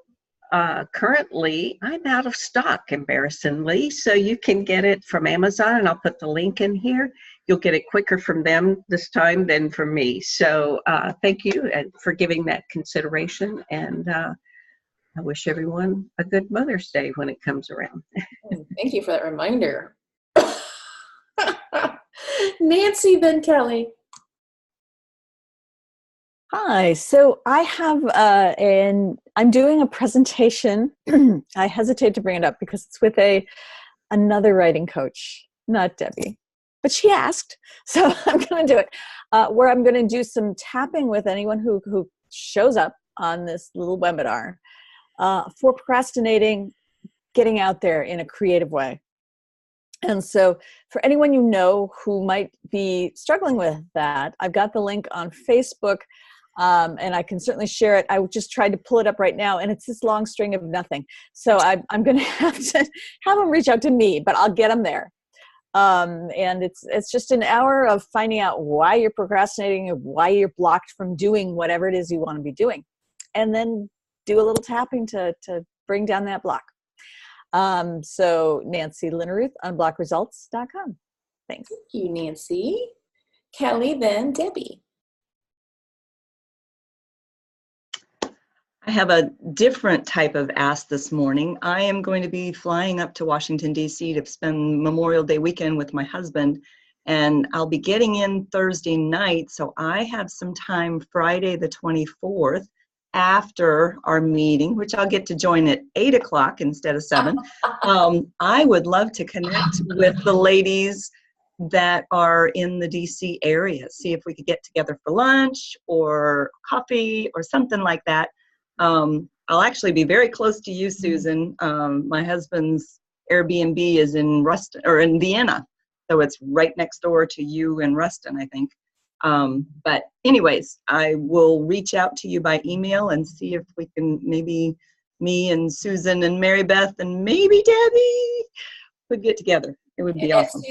H: currently I'm out of stock, embarrassingly, so you can get it from Amazon, and I'll put the link in here. You'll get it quicker from them this time than from me. So thank you for giving that consideration, and I wish everyone a good Mother's Day when it comes around.
A: Thank you for that reminder. Nancy, then Kelly.
K: Hi, so I have I'm doing a presentation. I hesitate to bring it up because it's with another writing coach, not Debbie, but she asked, so I'm going to do it, where I'm going to do some tapping with anyone who shows up on this little webinar for procrastinating, getting out there in a creative way. And so for anyone you know who might be struggling with that, I've got the link on Facebook. And I can certainly share it. I just tried to pull it up right now, and it's this long string of nothing. So I'm going to have them reach out to me, but I'll get them there. And it's just an hour of finding out why you're procrastinating and why you're blocked from doing whatever it is you want to be doing, and then do a little tapping to bring down that block. So Nancy Linneruth, unblockresults.com. Thanks.
A: Thank you, Nancy. Kelly, then Debbie.
J: I have a different type of ask this morning. I am going to be flying up to Washington, D.C. to spend Memorial Day weekend with my husband, and I'll be getting in Thursday night, so I have some time Friday the 24th after our meeting, which I'll get to join at 8 o'clock instead of 7. I would love to connect with the ladies that are in the DC area, see if we could get together for lunch or coffee or something like that. I'll actually be very close to you, Susan. My husband's Airbnb is in Ruston, or in Vienna, so it's right next door to you in Ruston, I think. But anyways, I will reach out to you by email and see if we can, maybe me and Susan and Mary Beth and maybe Debbie would get together. It would be awesome.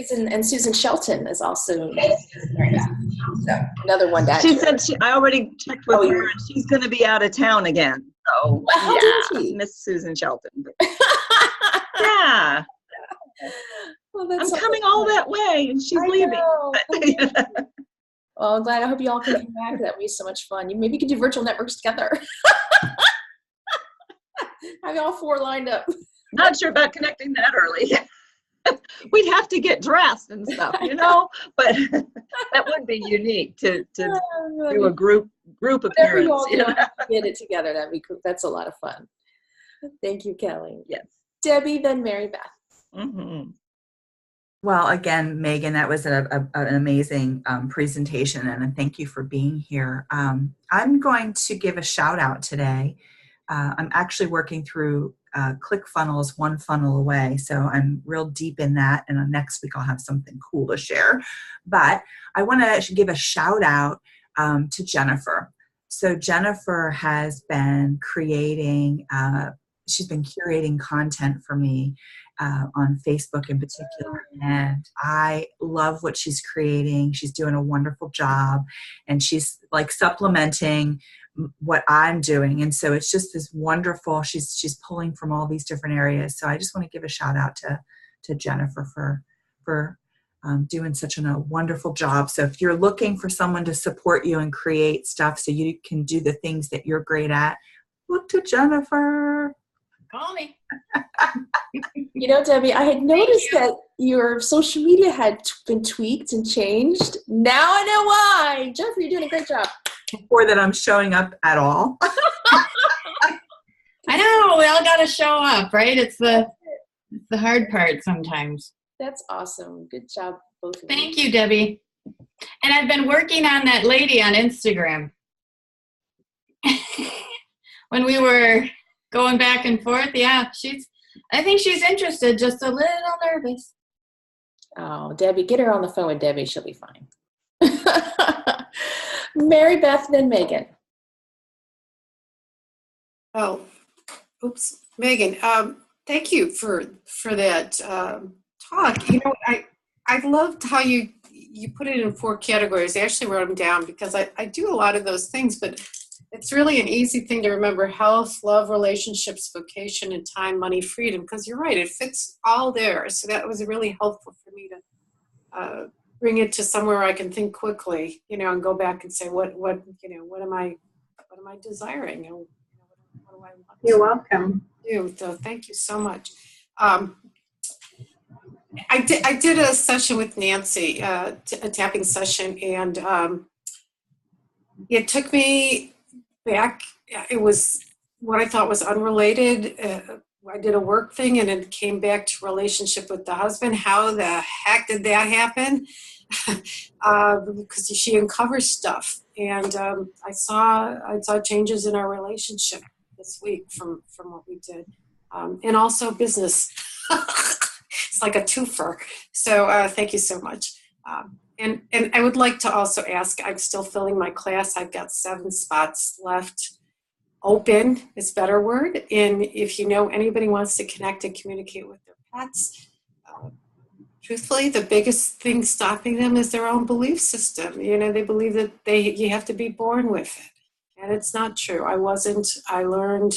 A: Susan Shelton is also another one that
J: she said I already checked with her, and she's going to be out of town again. So yeah, Miss Susan Shelton. Yeah.
A: Well,
J: I'm coming all that way, and she's leaving.
A: Well, I'm glad. I hope you all can come back. That would be so much fun. Maybe you could do virtual networks together. Have all 4 lined up.
J: Not sure about connecting that early. We'd have to get dressed and stuff, but that would be unique to do a group appearance.
A: Get it together. That'd be cool. That's a lot of fun. Thank you, Kelly.
J: Yes.
A: Debbie, then Mary Beth.
J: Mm-hmm.
E: Well, again, Megan, that was an amazing presentation, and thank you for being here. I'm going to give a shout out today. I'm actually working through ClickFunnels one funnel away, so I'm real deep in that, and next week I'll have something cool to share. But I want to give a shout out to Jennifer. So Jennifer has been creating, she's been curating content for me on Facebook in particular, and I love what she's creating. She's doing a wonderful job, and she's like supplementing what I'm doing, and so it's just this wonderful. She's pulling from all these different areas. So I just want to give a shout out to Jennifer for doing such a wonderful job. So if you're looking for someone to support you and create stuff so you can do the things that you're great at, look to Jennifer.
F: Call me.
A: You know, Debbie, I had noticed that your social media had been tweaked and changed. Now I know why. Jennifer, you're doing a great job.
E: Or that I'm showing up at all.
F: I know, we all got to show up, right? It's the hard part sometimes.
A: That's awesome. Good job, both of you.
F: Thank you, Debbie. And I've been working on that lady on Instagram. When we were going back and forth, yeah, I think she's interested, just a little nervous.
A: Oh, Debbie, get her on the phone with Debbie. She'll be fine. Mary Beth, then Megan.
C: Oh, oops, Megan. Thank you for that talk. You know, I loved how you put it in 4 categories. I actually wrote them down because I do a lot of those things, but it's really an easy thing to remember: health, love, relationships, vocation, and time, money, freedom. Because you're right, it fits all there. So that was really helpful for me to bring it to somewhere I can think quickly, you know, and go back and say, what am I desiring? You know, what do I want?
B: You're welcome.
C: So thank you so much. I did a session with Nancy, a tapping session, and it took me back. It was what I thought was unrelated. I did a work thing, and it came back to relationship with the husband. How the heck did that happen? Because she uncovers stuff, and I saw changes in our relationship this week from what we did, and also business. It's like a twofer. So thank you so much. And I would like to also ask, I'm still filling my class. I've got 7 spots left open, is a better word. And if you know anybody wants to connect and communicate with their pets, truthfully, the biggest thing stopping them is their own belief system. You know, they believe that you have to be born with it. And it's not true. I wasn't. I learned,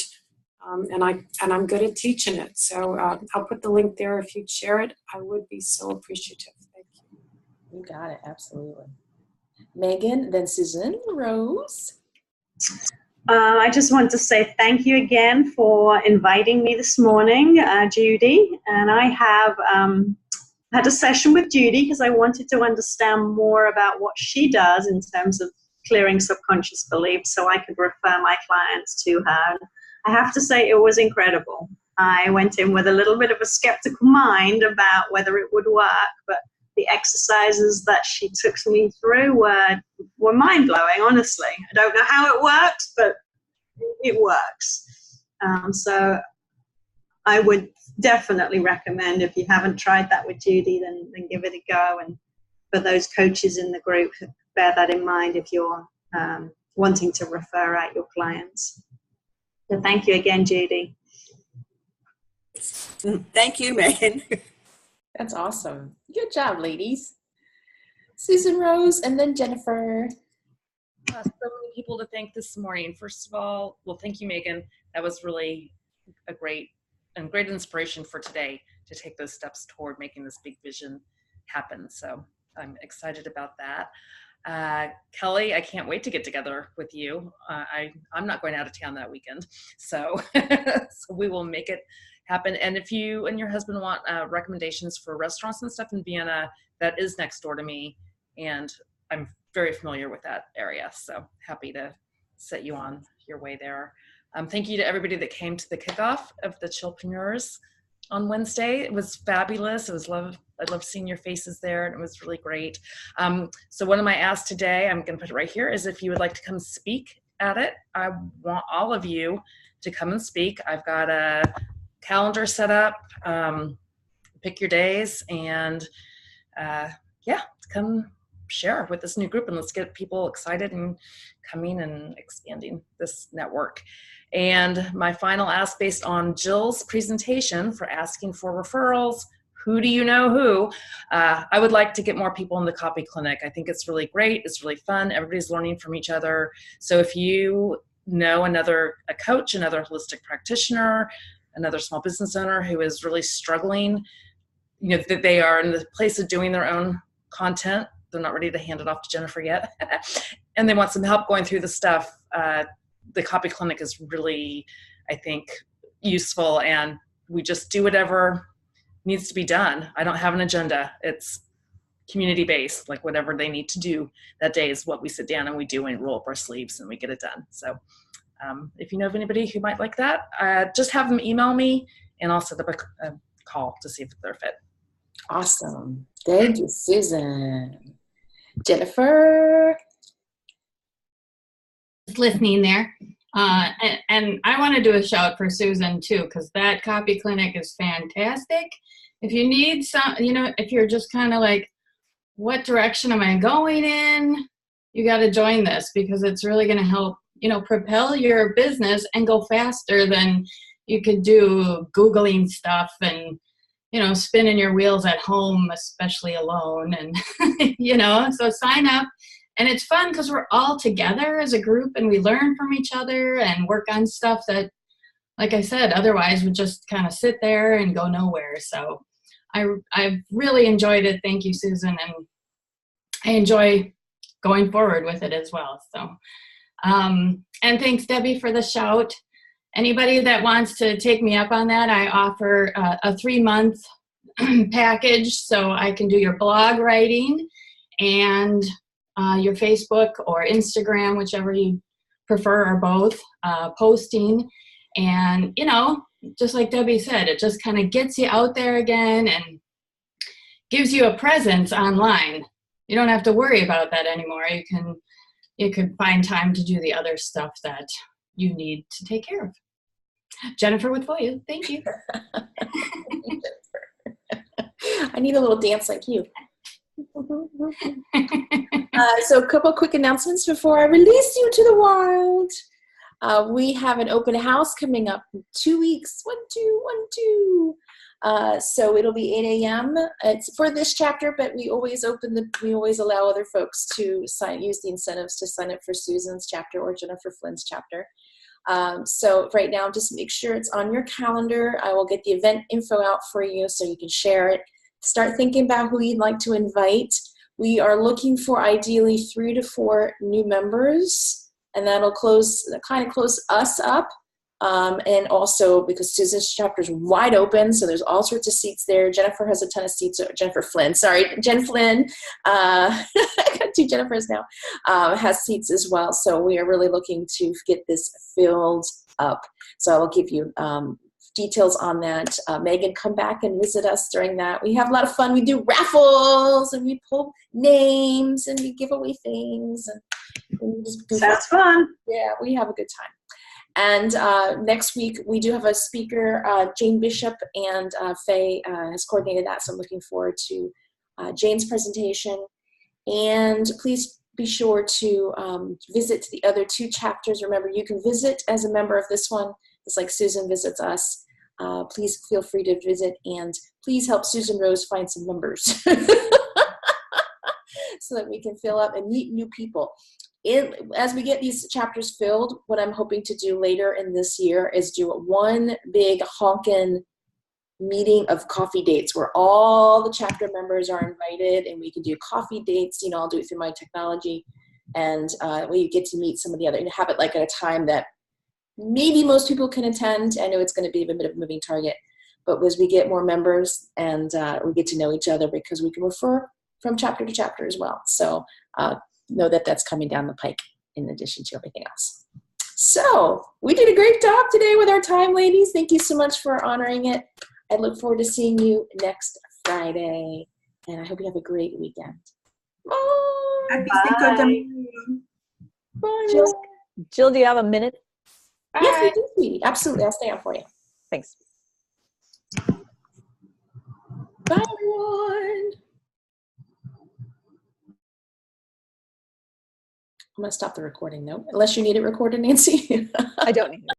C: and I'm good at teaching it. So I'll put the link there. If you'd share it, I would be so appreciative. Thank you.
A: You got it. Absolutely. Megan, then Susan Rose.
B: I just want to say thank you again for inviting me this morning, Judy. And I have had a session with Judy because I wanted to understand more about what she does in terms of clearing subconscious beliefs so I could refer my clients to her. I have to say it was incredible. I went in with a little bit of a skeptical mind about whether it would work, but the exercises that she took me through were mind-blowing, honestly. I don't know how it works, but it works. So I would definitely recommend, if you haven't tried that with Judy, then give it a go. And for those coaches in the group, bear that in mind if you're wanting to refer out your clients. So thank you again, Judy.
D: Thank you, Megan.
A: That's awesome. Good job, ladies. Susan Rose, and then Jennifer.
G: So many people to thank this morning. First of all, well, thank you, Megan. That was really a great inspiration for today to take those steps toward making this big vision happen. So I'm excited about that. Kelly, I can't wait to get together with you. I'm not going out of town that weekend, so we will make it happen. And if you and your husband want recommendations for restaurants and stuff in Vienna, that is next door to me, and I'm very familiar with that area, so happy to set you on your way there. Thank you to everybody that came to the kickoff of the Chillpreneurs on Wednesday. It was fabulous. It was I loved seeing your faces there, and it was really great. So one of my asks today, I'm going to put it right here, is if you would like to come speak at it. I want all of you to come and speak. I've got a calendar set up. Pick your days, and come share with this new group, and let's get people excited and coming and expanding this network. And my final ask, based on Jill's presentation for asking for referrals, who do you know who? I would like to get more people in the Copy Clinic. I think it's really great. It's really fun. Everybody's learning from each other. So if you know a coach, another holistic practitioner, another small business owner who is really struggling, that they are in the place of doing their own content, they're not ready to hand it off to Jennifer yet, and they want some help going through the stuff, the Copy Clinic is really, I think, useful, and we just do whatever needs to be done. I don't have an agenda. It's community-based, like whatever they need to do that day is what we sit down and we do, and roll up our sleeves and we get it done. So if you know of anybody who might like that, just have them email me, and I'll set up a call to see if they're fit.
A: Awesome. Thank you, Susan. Jennifer?
F: Just listening there. And I want to do a shout for Susan too, because that Copy Clinic is fantastic. If you need some, if you're just kind of like, what direction am I going in? You got to join this, because it's really going to help, propel your business and go faster than you could do Googling stuff and, spinning your wheels at home, especially alone. And, so sign up. And it's fun because we're all together as a group, and we learn from each other and work on stuff that, like I said, otherwise would just kind of sit there and go nowhere. So I've really enjoyed it. Thank you, Susan. And I enjoy going forward with it as well. So, and thanks, Debbie, for the shout. Anybody that wants to take me up on that, I offer a 3-month package, so I can do your blog writing and your Facebook or Instagram, whichever you prefer, or both, posting. And, just like Debbie said, it just kind of gets you out there again and gives you a presence online. You don't have to worry about that anymore. You can find time to do the other stuff that you need to take care of. Jennifer with Voyu, thank you.
A: I need a little dance like you. So a couple quick announcements before I release you to the wild. We have an open house coming up in 2 weeks. 1, 2, 1, 2. So it'll be 8 a.m. It's for this chapter, but we always allow other folks to use the incentives to sign up for Susan's chapter or Jennifer Flynn's chapter. So right now, just make sure it's on your calendar. I will get the event info out for you so you can share it. Start thinking about who you'd like to invite. We are looking for ideally 3 to 4 new members, and that'll kind of close us up. And also because Susan's chapter is wide open, so there's all sorts of seats there. Jennifer has a ton of seats. Jennifer Flynn, sorry, Jen Flynn. I got 2 Jennifers now. Has seats as well. So we are really looking to get this filled up. So I will give you details on that. Megan, come back and visit us during that. We have a lot of fun. We do raffles and we pull names and we give away things. And we just
B: sounds fun.
A: Yeah, we have a good time. And next week, we do have a speaker, Jane Bishop, and Faye has coordinated that, so I'm looking forward to Jane's presentation. And please be sure to visit the other 2 chapters. Remember, you can visit as a member of this one, just like Susan visits us. Please feel free to visit, and please help Susan Rose find some members so that we can fill up and meet new people. As we get these chapters filled, what I'm hoping to do later in this year is do one big honkin' meeting of coffee dates where all the chapter members are invited, and we can do coffee dates. I'll do it through my technology, and we get to meet some of the other, and have it like at a time that maybe most people can attend. I know it's going to be a bit of a moving target, but as we get more members and we get to know each other, because we can refer from chapter to chapter as well. So know that that's coming down the pike in addition to everything else. So we did a great job today with our time, ladies. Thank you so much for honoring it. I look forward to seeing you next Friday, and I hope you have a great weekend.
E: Happy Cinco de Mayo.
K: Jill, do you have a minute?
A: Yes, we do, sweetie. Absolutely. I'll stay on for you.
K: Thanks.
A: Bye, everyone. I'm going to stop the recording, though, unless you need it recorded, Nancy.
K: I don't need it.